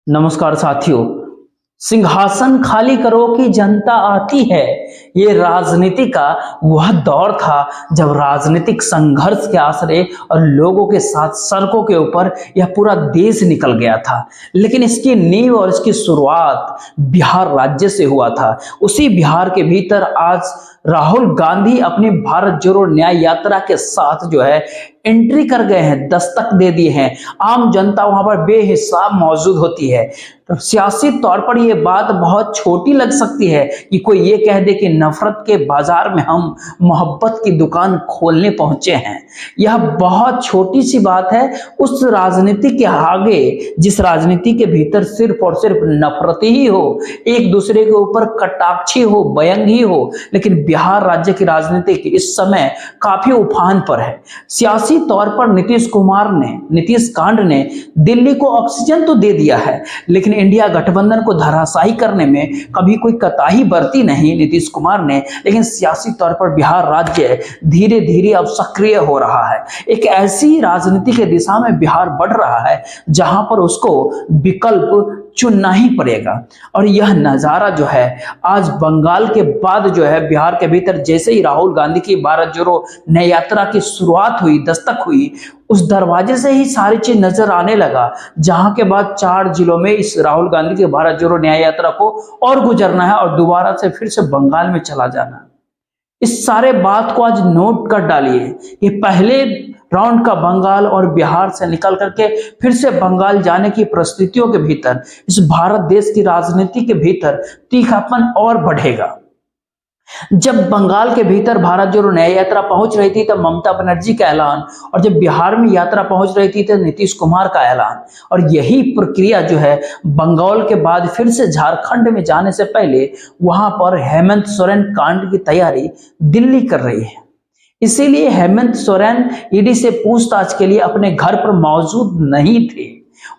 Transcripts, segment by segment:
नमस्कार साथियों। सिंहासन खाली करो कि जनता आती है। ये राजनीति का वह दौर था जब राजनीतिक संघर्ष के आसरे और लोगों के साथ सड़कों के ऊपर यह पूरा देश निकल गया था। लेकिन इसकी नींव और इसकी शुरुआत बिहार राज्य से हुआ था। उसी बिहार के भीतर आज राहुल गांधी अपनी भारत जोड़ो न्याय यात्रा के साथ जो है एंट्री कर गए हैं, दस्तक दे दिए हैं। आम जनता वहां पर बेहिसाब मौजूद होती है। तो सियासी तौर पर यह बात बहुत छोटी लग सकती है कि कोई ये कह दे कि नफरत के बाजार में हम मोहब्बत की दुकान खोलने पहुंचे हैं। यह बहुत छोटी सी बात है उस राजनीति के आगे जिस राजनीति के भीतर सिर्फ और सिर्फ नफरत ही हो, एक दूसरे के ऊपर कटाक्षी हो, बयंगी हो। लेकिन बिहार राज्य की राजनीति इस समय काफी उफान पर है। सियासी तौर पर नीतीश कांड ने दिल्ली को ऑक्सीजन तो दे दिया है, लेकिन इंडिया गठबंधन को धराशायी करने में कभी कोई कताही बरती नहीं नीतीश कुमार ने। लेकिन सियासी तौर पर बिहार राज्य धीरे धीरे अब सक्रिय हो रहा है। एक ऐसी राजनीति के दिशा में बिहार बढ़ रहा है जहां पर उसको विकल्प चुनना ही पड़ेगा। और यह नजारा जो है आज बंगाल के बाद जो है बिहार के भीतर जैसे ही राहुल गांधी की भारत जोड़ो न्याय यात्रा की शुरुआत हुई, दस्तक हुई, उस दरवाजे से ही सारी चीज नजर आने लगा। जहां के बाद 4 जिलों में इस राहुल गांधी की भारत जोड़ो न्याय यात्रा को और गुजरना है और दोबारा से फिर से बंगाल में चला जाना है। इस सारे बात को आज नोट कर डालिए कि पहले राउंड का बंगाल और बिहार से निकल करके फिर से बंगाल जाने की परिस्थितियों के भीतर इस भारत देश की राजनीति के भीतर तीखापन और बढ़ेगा। जब बंगाल के भीतर भारत जोड़ो न्याय यात्रा पहुंच रही थी तब ममता बनर्जी का ऐलान, और जब बिहार में यात्रा पहुंच रही थी तो नीतीश कुमार का ऐलान। और यही प्रक्रिया जो है बंगाल के बाद फिर से झारखंड में जाने से पहले वहां पर हेमंत सोरेन कांड की तैयारी दिल्ली कर रही है। इसीलिए हेमंत सोरेन ईडी से पूछताछ के लिए अपने घर पर मौजूद नहीं थे।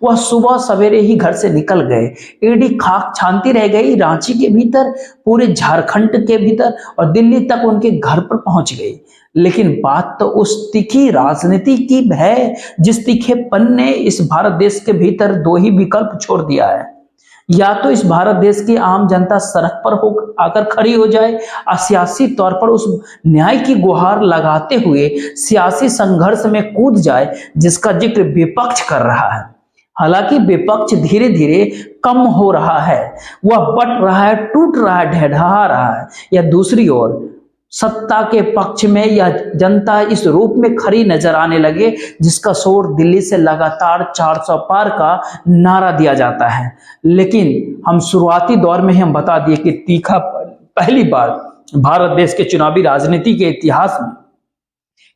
वह सुबह सवेरे ही घर से निकल गए। ईडी खाक छानती रह गई रांची के भीतर, पूरे झारखंड के भीतर और दिल्ली तक उनके घर पर पहुंच गई। लेकिन बात तो उस तीखी राजनीति की है जिस तीखेपन ने इस भारत देश के भीतर 2 ही विकल्प छोड़ दिया है। या तो इस भारत देश की आम जनता सड़क पर हो आकर खड़ी हो जाए और सियासी तौर पर उस न्याय की गुहार लगाते हुए सियासी संघर्ष में कूद जाए जिसका जिक्र विपक्ष कर रहा है। हालांकि विपक्ष धीरे धीरे कम हो रहा है, वह बट रहा है, टूट रहा है, ढह रहा है। या दूसरी ओर सत्ता के पक्ष में या जनता इस रूप में खड़ी नजर आने लगे जिसका शोर दिल्ली से लगातार 400 पार का नारा दिया जाता है। लेकिन हम शुरुआती दौर में ही हम बता दिए कि तीखा पहली बार भारत देश के चुनावी राजनीति के इतिहास में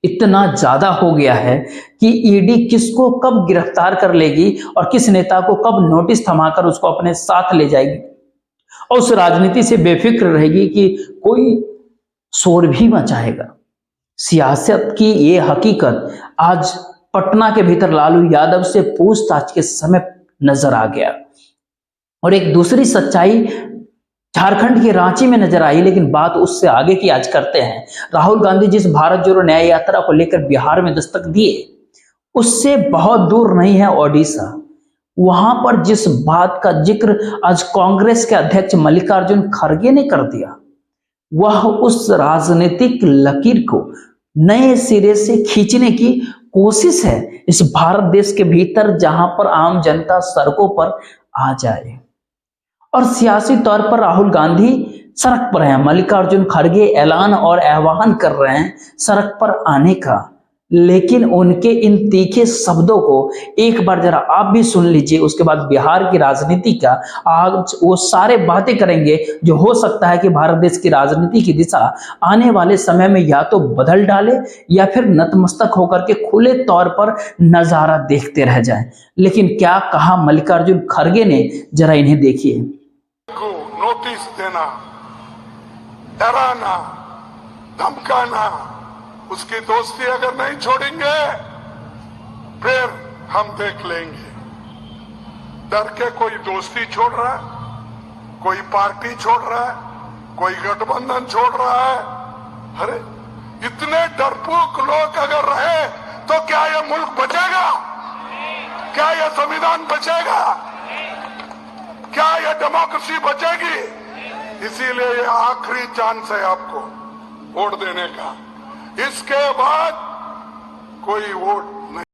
इतना ज्यादा हो गया है कि ईडी किसको कब गिरफ्तार कर लेगी और किस नेता को कब नोटिस थमाकर उसको अपने साथ ले जाएगी और उस राजनीति से बेफिक्र रहेगी कि कोई शोर भी मचाएगा। सियासत की ये हकीकत आज पटना के भीतर लालू यादव से पूछताछ के समय नजर आ गया। और एक दूसरी सच्चाई झारखंड की रांची में नजर आई। लेकिन बात उससे आगे की आज करते हैं। राहुल गांधी जिस भारत जोड़ो न्याय यात्रा को लेकर बिहार में दस्तक दिए उससे बहुत दूर नहीं है ओडिशा। वहां पर जिस बात का जिक्र आज कांग्रेस के अध्यक्ष मल्लिकार्जुन खड़गे ने कर दिया, वह उस राजनीतिक लकीर को नए सिरे से खींचने की कोशिश है इस भारत देश के भीतर जहां पर आम जनता सड़कों पर आ जाए। और सियासी तौर पर राहुल गांधी सड़क पर हैं, मल्लिकार्जुन खड़गे ऐलान और आह्वान कर रहे हैं सड़क पर आने का। लेकिन उनके इन तीखे शब्दों को एक बार जरा आप भी सुन लीजिए, उसके बाद बिहार की राजनीति का आज वो सारे बातें करेंगे जो हो सकता है कि भारत देश की राजनीति की दिशा आने वाले समय में या तो बदल डाले या फिर नतमस्तक होकर के खुले तौर पर नजारा देखते रह जाए। लेकिन क्या कहा मल्लिकार्जुन खड़गे ने, जरा इन्हें देखिए। नोटिस देना, डराना, धमकाना, उसकी दोस्ती अगर नहीं छोड़ेंगे फिर हम देख लेंगे। डर के कोई दोस्ती छोड़ रहा है, कोई पार्टी छोड़ रहा है, कोई गठबंधन छोड़ रहा है। अरे इतने डरपोक लोग अगर रहे तो क्या यह मुल्क बचेगा? क्या यह संविधान बचेगा? ये डेमोक्रेसी बचेगी। इसीलिए ये आखिरी चांस है आपको वोट देने का, इसके बाद कोई वोट नहीं।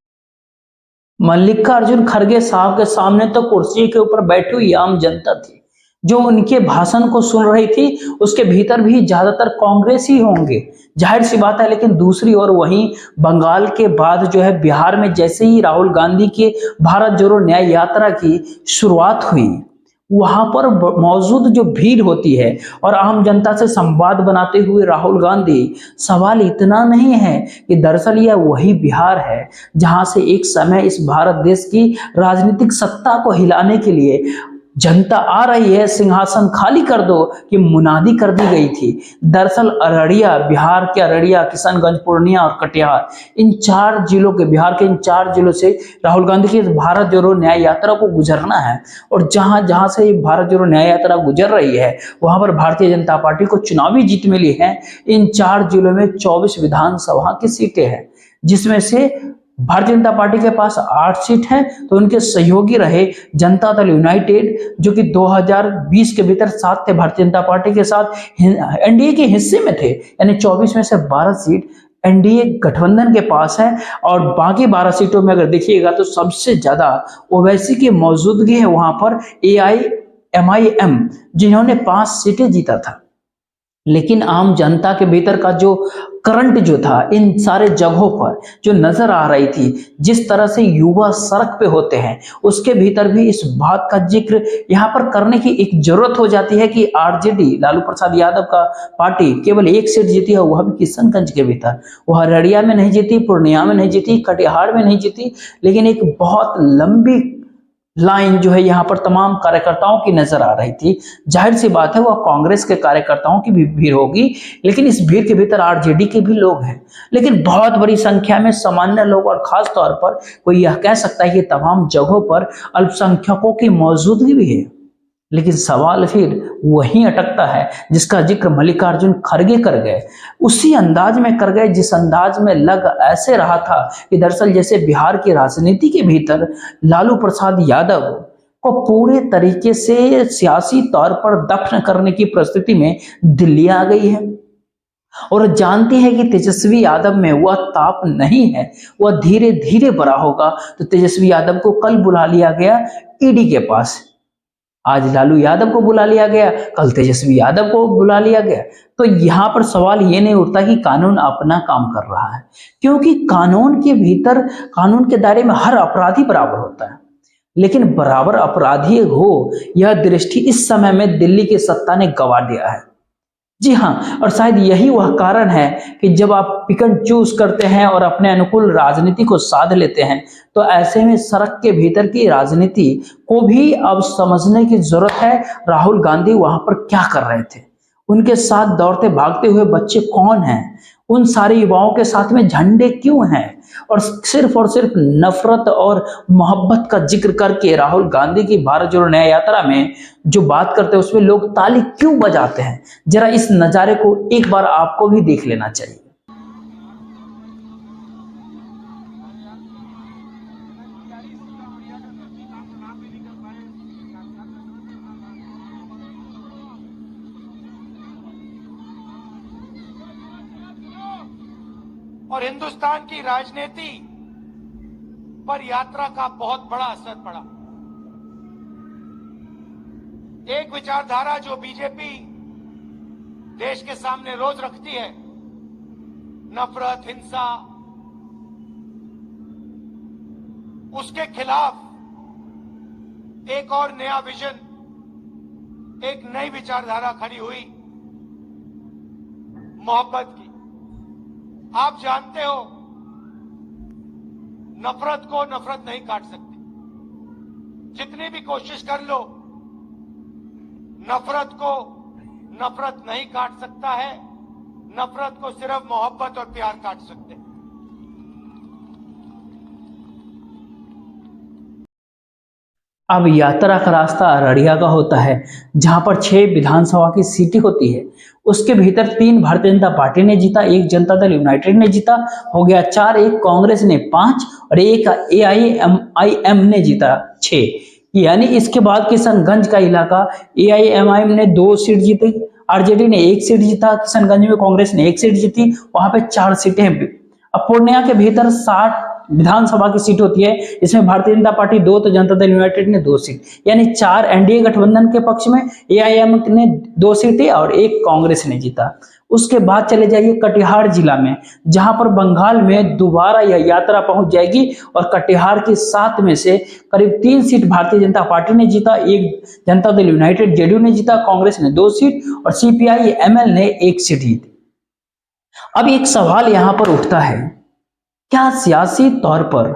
मल्लिकार्जुन खड़गे साहब के सामने तो कुर्सी के ऊपर बैठी हुई आम जनता थी जो उनके भाषण को सुन रही थी। उसके भीतर भी ज्यादातर कांग्रेस ही होंगे, जाहिर सी बात है। लेकिन दूसरी ओर वहीं बंगाल के बाद जो है बिहार में जैसे ही राहुल गांधी के भारत जोड़ो न्याय यात्रा की शुरुआत हुई, वहां पर मौजूद जो भीड़ होती है और आम जनता से संवाद बनाते हुए राहुल गांधी, सवाल इतना नहीं है कि दरअसल यह वही बिहार है जहां से एक समय इस भारत देश की राजनीतिक सत्ता को हिलाने के लिए जनता आ रही है, सिंहासन खाली कर दो कि मुनादी कर दी गई थी। दरअसल अररिया, बिहार के अररिया, किशनगंज, पूर्णिया और कटिहार, इन 4 जिलों के, बिहार के इन 4 जिलों से राहुल गांधी की भारत जोड़ो न्याय यात्रा को गुजरना है। और जहां जहां से भारत जोड़ो न्याय यात्रा गुजर रही है वहां पर भारतीय जनता पार्टी को चुनावी जीत मिली है। इन 4 जिलों में 24 विधानसभा की सीटें हैं, जिसमें से भारतीय जनता पार्टी के पास 8 सीट है, तो उनके सहयोगी रहे जनता दल यूनाइटेड, जो कि 2020 के भीतर साथ थे भारतीय जनता पार्टी के साथ, एनडीए के हिस्से में थे। यानी 24 में से 12 सीट एनडीए गठबंधन के पास है। और बाकी 12 सीटों में अगर देखिएगा तो सबसे ज्यादा ओवैसी की मौजूदगी है वहां पर, AIMIM, जिन्होंने 5 सीटें जीता था। लेकिन आम जनता के भीतर का जो करंट जो था इन सारे जगहों पर जो नजर आ रही थी, जिस तरह से युवा सड़क पे होते हैं, उसके भीतर भी इस बात का जिक्र यहाँ पर करने की एक जरूरत हो जाती है कि आरजेडी, लालू प्रसाद यादव का पार्टी, केवल 1 सीट जीती है, वह भी किशनगंज के भीतर। वह अररिया में नहीं जीती, पूर्णिया में नहीं जीती, कटिहार में नहीं जीती, लेकिन एक बहुत लंबी लाइन जो है यहाँ पर तमाम कार्यकर्ताओं की नजर आ रही थी। जाहिर सी बात है वह कांग्रेस के कार्यकर्ताओं की भी भीड़ होगी, लेकिन इस भीड़ के भीतर आरजेडी के भी लोग हैं, लेकिन बहुत बड़ी संख्या में सामान्य लोग, और खास तौर पर कोई यह कह सकता है कि तमाम जगहों पर अल्पसंख्यकों की मौजूदगी भी है। लेकिन सवाल फिर वहीं अटकता है जिसका जिक्र मल्लिकार्जुन खड़गे कर गए, उसी अंदाज में कर गए जिस अंदाज में लग ऐसे रहा था कि दरअसल जैसे बिहार की राजनीति के भीतर लालू प्रसाद यादव को पूरे तरीके से सियासी तौर पर दफन करने की परिस्थिति में दिल्ली आ गई है और जानती है कि तेजस्वी यादव में वह ताप नहीं है, वह धीरे धीरे बड़ा होगा। तो तेजस्वी यादव को कल बुला लिया गया ईडी के पास, आज लालू यादव को बुला लिया गया, कल तेजस्वी यादव को बुला लिया गया। तो यहां पर सवाल ये नहीं उठता कि कानून अपना काम कर रहा है, क्योंकि कानून के भीतर, कानून के दायरे में हर अपराधी बराबर होता है, लेकिन बराबर अपराधी हो यह दृष्टि इस समय में दिल्ली की सत्ता ने गंवा दिया है। जी हाँ, और शायद यही वह कारण है कि जब आप पिक एंड चूज करते हैं और अपने अनुकूल राजनीति को साध लेते हैं, तो ऐसे में सड़क के भीतर की राजनीति को भी अब समझने की जरूरत है। राहुल गांधी वहां पर क्या कर रहे थे, उनके साथ दौड़ते भागते हुए बच्चे कौन हैं, उन सारे युवाओं के साथ में झंडे क्यों हैं, और सिर्फ नफरत और मोहब्बत का जिक्र करके राहुल गांधी की भारत जोड़ो न्याय यात्रा में जो बात करते हैं उसमें लोग ताली क्यों बजाते हैं। जरा इस नजारे को एक बार आपको भी देख लेना चाहिए। और हिंदुस्तान की राजनीति पर यात्रा का बहुत बड़ा असर पड़ा। एक विचारधारा जो बीजेपी देश के सामने रोज रखती है, नफरत, हिंसा, उसके खिलाफ एक और नया विजन, एक नई विचारधारा खड़ी हुई, मोहब्बत की। आप जानते हो नफरत को नफरत नहीं काट सकती, जितनी भी कोशिश कर लो नफरत को नफरत नहीं काट सकता है। नफरत को सिर्फ मोहब्बत और प्यार काट सकते हैं। अब यात्रा का रास्ता अररिया का होता है, जहां पर 6 विधानसभा की सीटें होती है। उसके भीतर 3 भारतीय जनता पार्टी ने जीता, 1 जनता दल यूनाइटेड ने जीता, हो गया 4, 1 कांग्रेस ने 5 और 1 AIMIM ने जीता 6। यानी इसके बाद किशनगंज का इलाका एआईएमआईएम ने 2 सीट जीती, आरजेडी ने 1 सीट जीता, किशनगंज में कांग्रेस ने 1 सीट जीती, वहां पे 4 सीटें। अब पूर्णिया के भीतर 60 विधानसभा की सीट होती है, इसमें भारतीय जनता पार्टी 2 तो जनता दल यूनाइटेड ने 2 सीट, यानी 4 एनडीए गठबंधन के पक्ष में, एआईएमआईएम ने 2 सीटें और 1 कांग्रेस ने जीता। उसके बाद चले जाइए कटिहार जिला में, जहां पर बंगाल में दोबारा यह यात्रा पहुंच जाएगी और कटिहार की 7 में से करीब 3 सीट भारतीय जनता पार्टी ने जीता, 1 जनता दल यूनाइटेड जेडीयू ने जीता, कांग्रेस ने 2 सीट और सीपीआई एमएल ने 1 सीट जीती। अब एक सवाल यहां पर उठता है, क्या सियासी तौर पर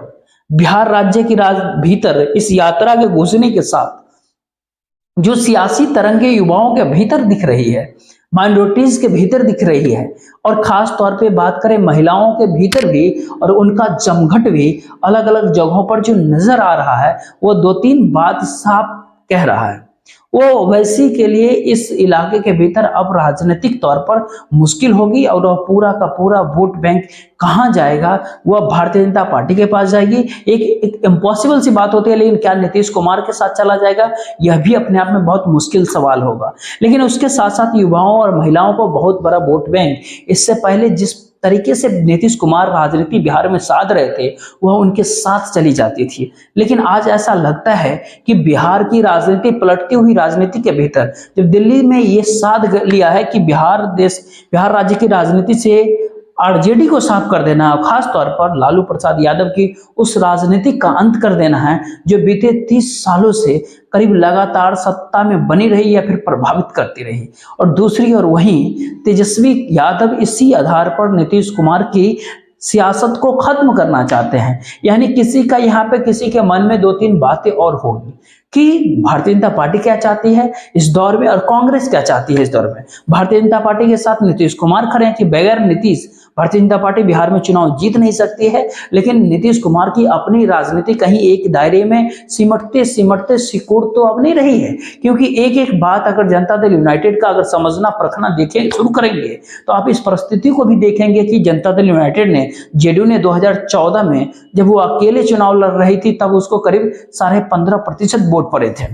बिहार राज्य की भीतर इस यात्रा के घुसने के साथ जो सियासी तरंगे युवाओं के भीतर दिख रही है, माइनॉरिटीज के भीतर दिख रही है, और खास तौर पे बात करें महिलाओं के भीतर भी, और उनका जमघट भी अलग अलग जगहों पर जो नजर आ रहा है, वो 2-3 बात साफ कह रहा है। वो ओवैसी के लिए इस इलाके के भीतर अब राजनीतिक तौर पर मुश्किल होगी, और वह पूरा का पूरा वोट बैंक कहां जाएगा, वह भारतीय जनता पार्टी के पास जाएगी। एक इम्पॉसिबल सी बात होती है, लेकिन क्या नीतीश कुमार के साथ चला जाएगा, यह भी अपने आप में बहुत मुश्किल सवाल होगा। लेकिन उसके साथ साथ युवाओं और महिलाओं को बहुत बड़ा वोट बैंक, इससे पहले जिस तरीके से नीतीश कुमार राजनीति बिहार में साध रहे थे, वह उनके साथ चली जाती थी। लेकिन आज ऐसा लगता है कि बिहार की राजनीति, पलटती हुई राजनीति के भीतर जब दिल्ली में ये साध लिया है कि बिहार राज्य की राजनीति से आरजेडी को साफ कर देना, और खास तौर पर लालू प्रसाद यादव की उस राजनीति का अंत कर देना है जो बीते 30 सालों से करीब लगातार सत्ता में बनी रही या फिर प्रभावित करती रही। और दूसरी ओर वहीं तेजस्वी यादव इसी आधार पर नीतीश कुमार की सियासत को खत्म करना चाहते हैं। यानी किसी का यहाँ पे किसी के मन में 2-3 बातें और होगी कि भारतीय जनता पार्टी क्या चाहती है इस दौर में, और कांग्रेस क्या चाहती है इस दौर में। भारतीय जनता पार्टी के साथ नीतीश कुमार खड़े हैं कि बगैर नीतीश भारतीय जनता पार्टी बिहार में चुनाव जीत नहीं सकती है, लेकिन नीतीश कुमार की अपनी राजनीति कहीं एक दायरे में सिमटते सिमटते सिकुड़ तो अब नहीं रही है। क्योंकि एक एक बात अगर जनता दल यूनाइटेड का अगर समझना परखना देखें शुरू करेंगे, तो आप इस परिस्थिति को भी देखेंगे कि जनता दल यूनाइटेड ने, जेडीयू ने 2014 में जब वो अकेले चुनाव लड़ रही थी, तब उसको करीब 15.5% वोट पड़े थे।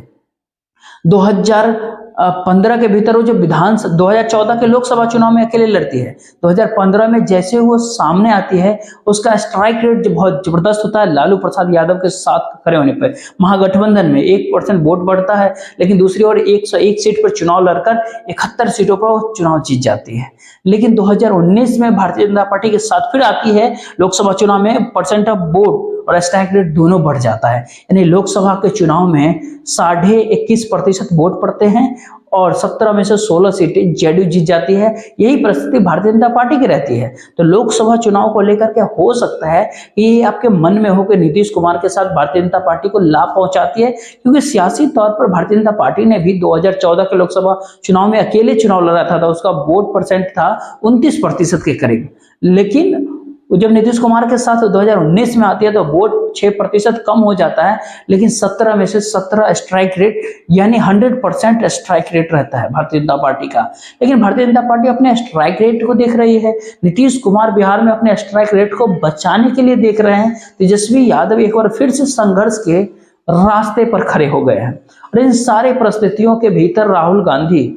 2015 के भीतर वो जो 2014 के लोकसभा चुनाव में अकेले लड़ती है, 2015 में जैसे वो सामने आती है, उसका स्ट्राइक रेट जो बहुत जबरदस्त होता है लालू प्रसाद यादव के साथ खड़े होने पर। महागठबंधन में 1% वोट बढ़ता है, लेकिन दूसरी ओर 101 सीट पर चुनाव लड़कर 71 सीटों पर वो चुनाव जीत जाती है। लेकिन 2019 में भारतीय जनता पार्टी के साथ फिर आती है लोकसभा चुनाव में, परसेंट ऑफ वोट और स्ट्राइक रेट दोनों बढ़ जाता है। यानी लोकसभा के चुनाव में 21.5% वोट पड़ते हैं और 17 में से 16 सीटें जेडीयू जीत जाती है। यही परिस्थिति भारतीय जनता पार्टी की रहती है। तो लोकसभा चुनाव को लेकर के हो सकता है कि ये आपके मन में हो कि नीतीश कुमार के साथ भारतीय जनता पार्टी को लाभ पहुंचाती है, क्योंकि सियासी तौर पर भारतीय जनता पार्टी ने भी 2014 के लोकसभा चुनाव में अकेले चुनाव लड़ा था, उसका वोट परसेंट था 29% के करीब। लेकिन जब नीतीश कुमार के साथ 2019 में आती है तो वोट 6% कम हो जाता है, लेकिन 17 में से 17 स्ट्राइक रेट, यानी 100% स्ट्राइक रेट रहता है भारतीय जनता पार्टी का। लेकिन भारतीय जनता पार्टी अपने स्ट्राइक रेट को देख रही है, नीतीश कुमार बिहार में अपने स्ट्राइक रेट को बचाने के लिए देख रहे हैं। तेजस्वी यादव एक बार फिर से संघर्ष के रास्ते पर खड़े हो गए हैं। और इन सारे परिस्थितियों के भीतर राहुल गांधी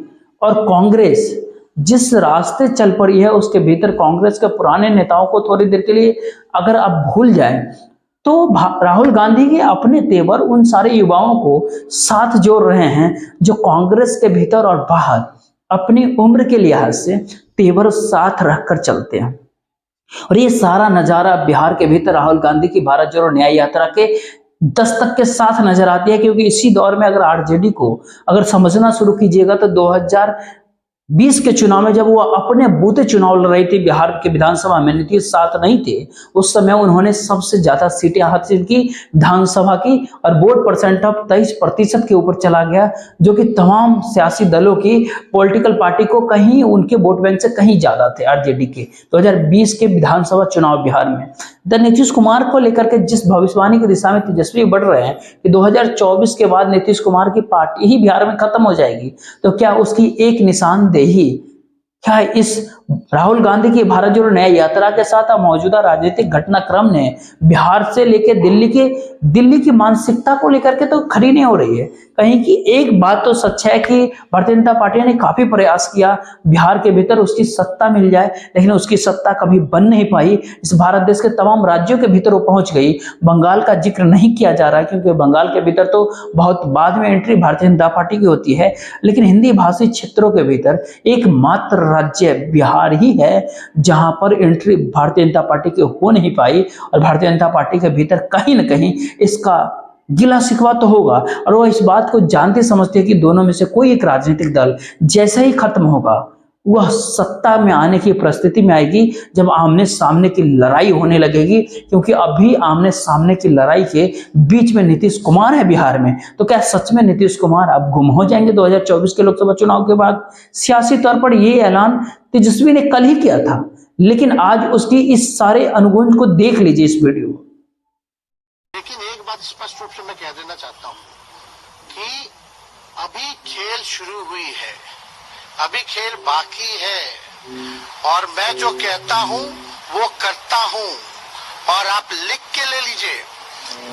और कांग्रेस जिस रास्ते चल पड़ी है, उसके भीतर कांग्रेस के पुराने नेताओं को थोड़ी देर के लिए अगर आप भूल जाएं, तो राहुल गांधी के अपने तेवर उन सारे युवाओं को साथ जोड़ रहे हैं जो कांग्रेस के भीतर और बाहर अपनी उम्र के लिहाज से तेवर साथ रखकर चलते हैं। और ये सारा नजारा बिहार के भीतर राहुल गांधी की भारत जोड़ो न्याय यात्रा के दस्तक के साथ नजर आती है। क्योंकि इसी दौर में अगर आरजेडी को अगर समझना शुरू कीजिएगा, तो 2020 के चुनाव में जब वो अपने बूते चुनाव लड़ रही थी बिहार के विधानसभा में, नीतीश साथ नहीं थे, उस समय उन्होंने सबसे ज्यादा सीटें हासिल की विधानसभा की, और वोट परसेंट अब 23% के ऊपर चला गया, जो कि तमाम सियासी दलों की पॉलिटिकल पार्टी को कहीं उनके वोट बैंक से कहीं ज्यादा थे आरजेडी के 2020 के विधानसभा चुनाव बिहार में। नीतीश कुमार को लेकर के जिस भविष्यवाणी की दिशा में तेजस्वी बढ़ रहे हैं कि 2024 के बाद नीतीश कुमार की पार्टी ही बिहार में खत्म हो जाएगी, तो क्या उसकी एक निशानदेही क्या इस राहुल गांधी की भारत जोड़ो न्याय यात्रा के साथ अब मौजूदा राजनीतिक घटनाक्रम ने बिहार से लेकर दिल्ली की मानसिकता को लेकर के तो खड़ी नहीं हो रही है। कहीं की एक बात तो सच है कि भारतीय जनता पार्टी ने काफी प्रयास किया बिहार के भीतर उसकी सत्ता मिल जाए, लेकिन उसकी सत्ता कभी बन नहीं पाई। इस भारत देश के तमाम राज्यों के भीतर वो पहुंच गई। बंगाल का जिक्र नहीं किया जा रहा क्योंकि बंगाल के भीतर तो बहुत बाद में एंट्री भारतीय जनता पार्टी की होती है, लेकिन हिंदी भाषी क्षेत्रों के भीतर एकमात्र राज्य बिहार ही है जहां पर एंट्री भारतीय जनता पार्टी की हो नहीं पाई। और भारतीय जनता पार्टी के भीतर कहीं ना कहीं इसका गिला शिकवा तो होगा और वो इस बात को जानते समझते हैं कि दोनों में से कोई एक राजनीतिक दल जैसे ही खत्म होगा वह सत्ता में आने की परिस्थिति में आएगी जब आमने सामने की लड़ाई होने लगेगी। क्योंकि अभी आमने सामने की लड़ाई के बीच में नीतीश कुमार है बिहार में, तो क्या सच में नीतीश कुमार अब गुम हो जाएंगे 2024 के लोकसभा चुनाव के बाद? सियासी तौर पर यह ऐलान तेजस्वी ने कल ही किया था, लेकिन आज उसकी इस सारे अनुगुंज को देख लीजिए इस वीडियो। लेकिन एक बात स्पष्ट रूप से मैं कह देना चाहता हूं कि अभी खेल शुरू हुई है, अभी खेल बाकी है और मैं जो कहता हूं वो करता हूं। और आप लिख के ले लीजिए,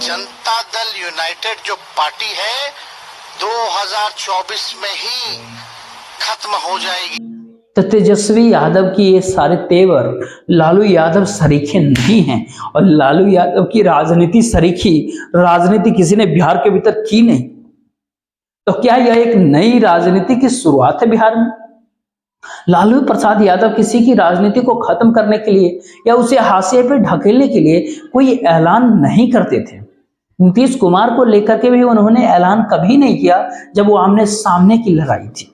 जनता दल यूनाइटेड जो पार्टी है 2024 में ही खत्म हो जाएगी। तो तेजस्वी यादव की ये सारे तेवर लालू यादव सरीखे नहीं हैं और लालू यादव की राजनीति किसी ने बिहार के भीतर की नहीं। तो क्या यह एक नई राजनीति की शुरुआत है बिहार में? लालू प्रसाद यादव किसी की राजनीति को खत्म करने के लिए या उसे हाशिए पे ढकेलने के लिए कोई ऐलान नहीं करते थे। नीतीश कुमार को लेकर के भी उन्होंने ऐलान कभी नहीं किया जब वो आमने सामने की लड़ाई थी।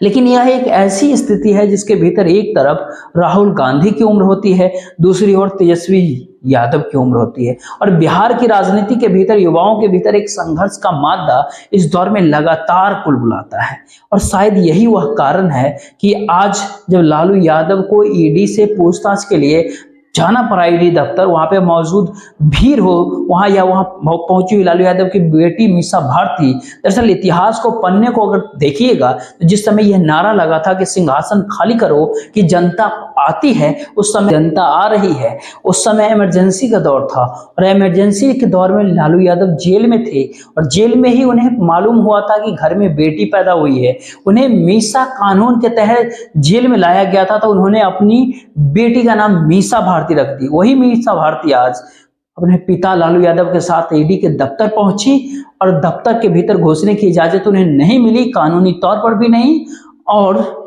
लेकिन यह एक ऐसी स्थिति है जिसके भीतर एक तरफ राहुल गांधी की उम्र होती है, दूसरी ओर तेजस्वी यादव की उम्र होती है और बिहार की राजनीति के भीतर युवाओं के भीतर एक संघर्ष का मादा इस दौर में लगातार कुलबुलाता है। और शायद यही वह कारण है कि आज जब लालू यादव को ईडी से पूछताछ के लिए जाना पड़ा ईडी दफ्तर, वहां पे मौजूद भीड़ हो वहां पहुंची हुई लालू यादव की बेटी मीसा भारती। दरअसल इतिहास को पन्ने को अगर देखिएगा तो जिस समय यह नारा लगा था कि सिंहासन खाली करो कि जनता आती है, उस समय जनता आ रही है। उस समय इमरजेंसी का दौर था और इमरजेंसी के दौर में लालू यादव जेल में थे और जेल में ही उन्हें मालूम हुआ था कि घर में बेटी पैदा हुई है। उन्हें मीसा कानून के तहत जेल में लाया गया था, तो उन्होंने अपनी बेटी का नाम मीसा भारती रख दी। वही मीसा भारती आज अपने पिता लालू यादव के साथ ईडी के दफ्तर पहुंची और दफ्तर के भीतर घुसने की इजाजत उन्हें नहीं मिली, कानूनी तौर पर भी नहीं। और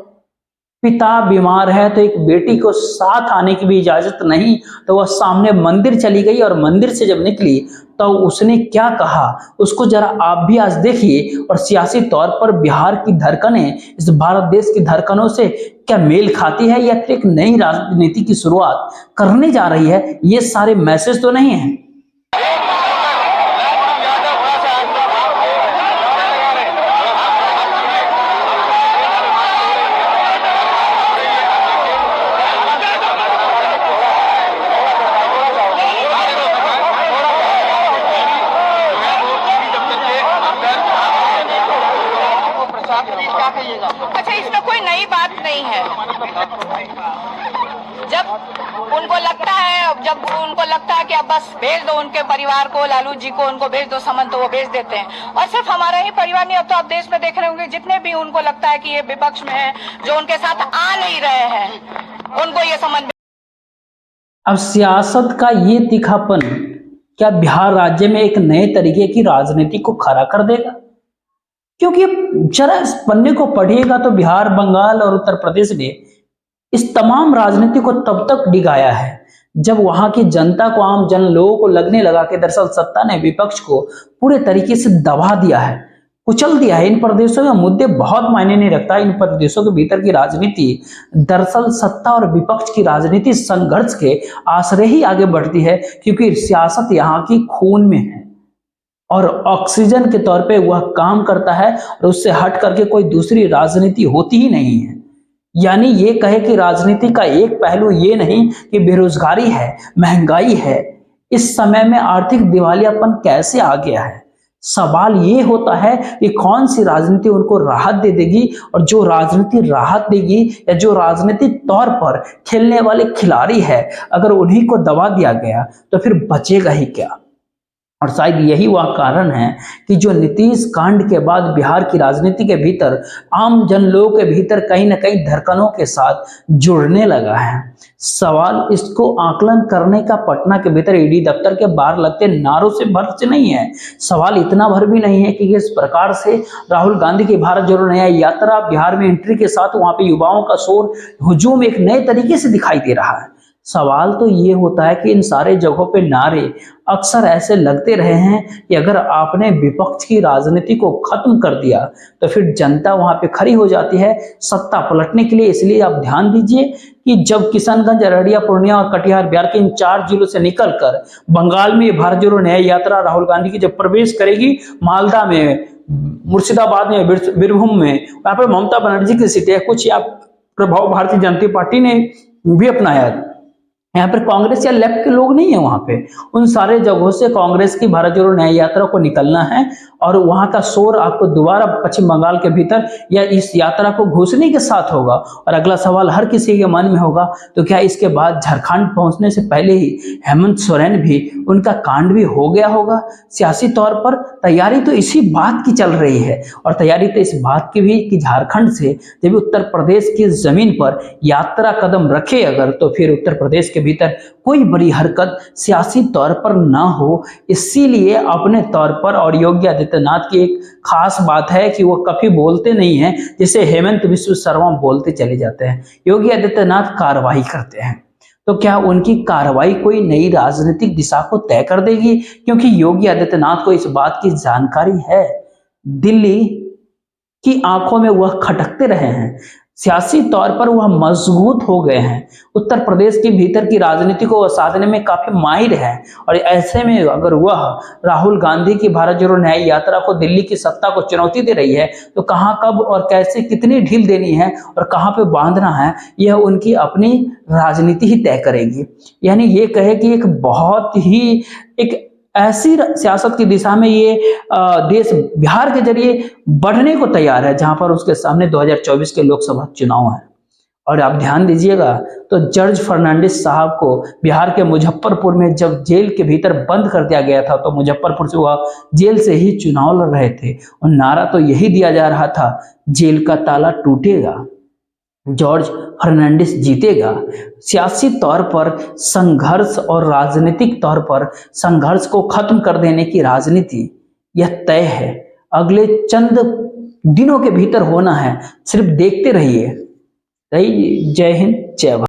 पिता बीमार है तो एक बेटी को साथ आने की भी इजाजत नहीं, तो वह सामने मंदिर चली गई और मंदिर से जब निकली तो उसने क्या कहा उसको जरा आप भी आज देखिए। और सियासी तौर पर बिहार की धड़कनें इस भारत देश की धड़कनों से क्या मेल खाती है या फिर एक नई राजनीति की शुरुआत करने जा रही है, ये सारे मैसेज तो नहीं है। अच्छा, इसमें कोई नई बात नहीं है। जब उनको लगता है कि अब बस भेज दो उनके परिवार को, लालू जी को उनको भेज दो समन, तो वो भेज देते हैं। और सिर्फ हमारा ही परिवार नहीं, अब तो आप देश में देख रहे होंगे जितने भी उनको लगता है कि ये विपक्ष में है, जो उनके साथ आ नहीं रहे हैं, उनको ये समन। अब सियासत का ये तीखापन क्या बिहार राज्य में एक नए तरीके की राजनीति को खड़ा कर देगा? क्योंकि जरा इस पन्ने को पढ़िएगा तो बिहार, बंगाल और उत्तर प्रदेश ने इस तमाम राजनीति को तब तक डिगाया है जब वहां की जनता को, आम जन लोगों को लगने लगा कि दरअसल सत्ता ने विपक्ष को पूरे तरीके से दबा दिया है, कुचल दिया है। इन प्रदेशों में मुद्दे बहुत मायने नहीं रखता। इन प्रदेशों के भीतर की राजनीति दरअसल सत्ता और विपक्ष की राजनीति संघर्ष के आश्रय ही आगे बढ़ती है, क्योंकि सियासत यहाँ की खून में है और ऑक्सीजन के तौर पे वह काम करता है और उससे हट करके कोई दूसरी राजनीति होती ही नहीं है। यानी ये कहे कि राजनीति का एक पहलू ये नहीं कि बेरोजगारी है, महंगाई है, इस समय में आर्थिक दिवालियापन कैसे आ गया है, सवाल ये होता है कि कौन सी राजनीति उनको राहत दे देगी, और जो राजनीति राहत देगी या जो राजनीतिक तौर पर खेलने वाले खिलाड़ी है, अगर उन्हीं को दबा दिया गया तो फिर बचेगा ही क्या। और शायद यही वह कारण है कि जो नीतीश कांड के बाद बिहार की राजनीति के भीतर, आम जन लोगों के भीतर कहीं ना कहीं धड़कनों के साथ जुड़ने लगा है। सवाल इसको आकलन करने का पटना के भीतर ईडी दफ्तर के बाहर लगते नारों से भर से नहीं है। सवाल इतना भर भी नहीं है कि किस प्रकार से राहुल गांधी की भारत जोड़ो न्याय यात्रा बिहार में एंट्री के साथ वहां पे युवाओं का शोर हुजूम एक नए तरीके से दिखाई दे रहा है। सवाल तो ये होता है कि इन सारे जगहों पे नारे अक्सर ऐसे लगते रहे हैं कि अगर आपने विपक्ष की राजनीति को खत्म कर दिया तो फिर जनता वहां पे खड़ी हो जाती है सत्ता पलटने के लिए। इसलिए आप ध्यान दीजिए कि जब किशनगंज, अररिया, पूर्णिया और कटिहार बिहार के इन 4 जिलों से निकलकर बंगाल में भारत जोड़ो न्याय यात्रा राहुल गांधी की जब प्रवेश करेगी, मालदा में, मुर्शिदाबाद में, बीरभूम में, वहां पर ममता बनर्जी की सीटें, कुछ या प्रभाव भारतीय जनता पार्टी ने भी अपनाया। यहाँ पर कांग्रेस या लेफ्ट के लोग नहीं है वहां पे। उन सारे जगहों से कांग्रेस की भारत जोड़ो न्याय यात्रा को निकलना है और वहां का शोर आपको दोबारा पश्चिम बंगाल के भीतर या इस यात्रा को घुसने के साथ होगा। और अगला सवाल हर किसी के मन में होगा, तो क्या इसके बाद झारखंड पहुंचने से पहले ही हेमंत सोरेन भी, उनका कांड भी हो गया होगा? सियासी तौर पर तैयारी तो इसी बात की चल रही है, और तैयारी तो इस बात की भी कि झारखंड से जब उत्तर प्रदेश की जमीन पर यात्रा कदम रखे अगर, तो फिर उत्तर प्रदेश के भीतर कोई बड़ी हरकत सियासी तौर पर ना हो। इसीलिए अपने तौर पर, और योगी आदित्यनाथ की एक खास बात है कि वो कभी बोलते नहीं हैं जैसे हेमंत बिस्व शर्मा बोलते चले जाते हैं। योगी आदित्यनाथ कार्रवाई करते हैं। तो क्या उनकी कार्रवाई कोई नई राजनीतिक दिशा को तय कर देगी? क्योंकि योगी आदित्यनाथ को इस बात की जानकारी है। दिल्ली की आंखों में वह खटकते रहे हैं, सियासी तौर पर वह मजबूत हो गए हैं, उत्तर प्रदेश के भीतर की राजनीति को साधने में काफी माहिर है। और ऐसे में अगर वह राहुल गांधी की भारत जोड़ो न्याय यात्रा को, दिल्ली की सत्ता को चुनौती दे रही है, तो कहां, कब और कैसे, कितनी ढील देनी है और कहां पे बांधना है, यह उनकी अपनी राजनीति ही तय करेगी। यानी ये कहे कि एक बहुत ही एक ऐसी सियासत की दिशा में ये देश बिहार के जरिए बढ़ने को तैयार है, जहां पर उसके सामने 2024 के लोकसभा चुनाव है। और आप ध्यान दीजिएगा तो जॉर्ज फर्नांडिस साहब को बिहार के मुजफ्फरपुर में जब जेल के भीतर बंद कर दिया गया था, तो मुजफ्फरपुर से वह जेल से ही चुनाव लड़ रहे थे और नारा तो यही दिया जा रहा था, जेल का ताला टूटेगा, जॉर्ज फर्नांडिस जीतेगा। सियासी तौर पर संघर्ष और राजनीतिक तौर पर संघर्ष को खत्म कर देने की राजनीति यह तय है, अगले चंद दिनों के भीतर होना है। सिर्फ देखते रहिए। जय हिंद, जय भारत।